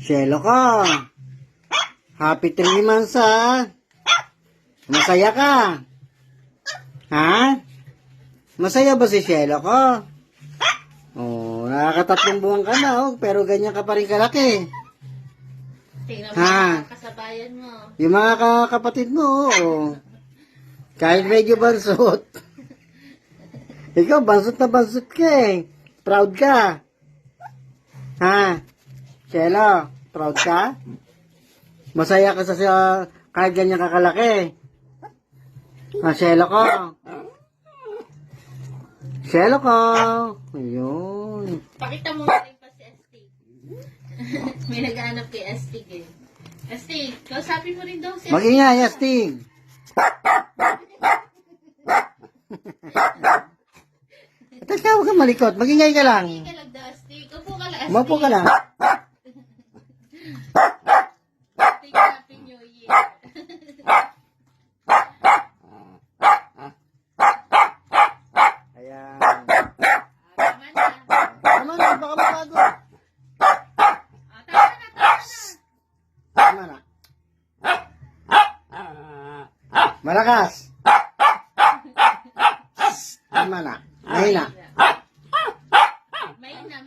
Shelo ko. Happy 3 months ha. Masaya ka. Ha? Masaya ba si Shelo ko? Oh, nakakatatlong buwan ka na oh, pero ganyan ka pa rin kalaki. Tingnan mo mga kasabayan mo. Yung mga kapatid mo, oh. Kahit medyo bansot. Ikaw, bansot na bansot ka eh. Proud ka. Ha? Shelo, proud ka? Masaya ka sa kahit ganyan kakalaki. Ha, Shelo ko. Shelo ko. Ayun. Pakita mo na rin pa si Astig. May naghahanap kay Astig eh. Astig, kausapin mo rin daw si Astig. Mag-ingay, Astig. Teka, huwag kang malikot. Mag-ingay ka lang. Hindi ka lang daw, Astig. Upo ka lang, Astig. Umapo ka lang. Astig, Happy New Year. Ayan. Tama na. Tama na, baka mabago. Tama na. Tama na. Malakas. Tama na. Mahina. Mahina.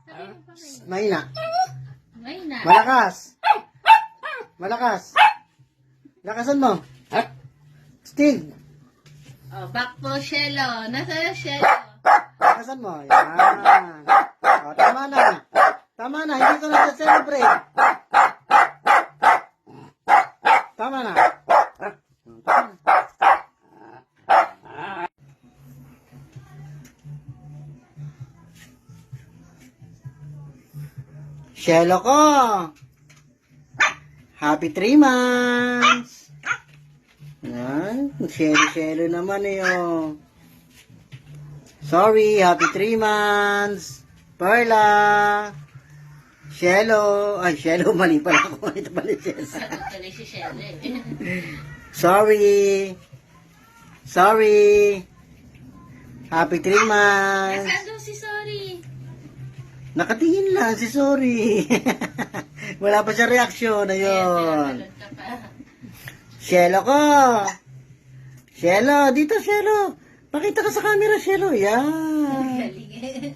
Sabi mo pa mahina. Mahina. Mahina. Malakas. Malakas. Lakasan mo. Stig. Oh, back po, Shelo. Nasa Shelo? Lakasan mo. Yan. O, tama na. Tama na. Hindi ko na celebrate. Tama na. Shelo ko. Happy 3 months. Yan. Shelo naman eh oh. Sorry, happy 3 months. Perla. Shelo. Ay, Shelo, mali pala ako. Ito pala Shelo. Sagot ka rin si Shelo eh. Sorry. Sorry. Happy 3 months. Nasaan daw si Sorry? Nakatingin lang si Sorry. Wala pa siya reaksyon. Ayun. Meron ka pa. Shelo ko. Shelo, dito Shelo. Pakita ka sa camera, Shelo. Yan. Galing eh.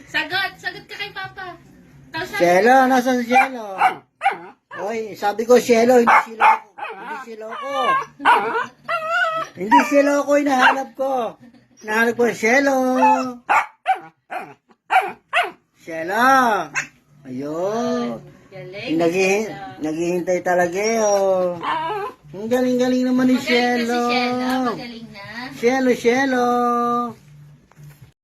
Sagot ka kay Papa. Shelo, nasan si Shelo? Oy, sabi ko Shelo, hindi si Loko. Hindi si Loko. Hindi si Loko, hinahanap ko. Hinahanap ko, Shelo. Shelo. Ayun. Galing. Naghihintay talaga eh, oh. Ang galing-galing naman ni Magaling na Shelo. si Shelo. Magaling na. Shelo.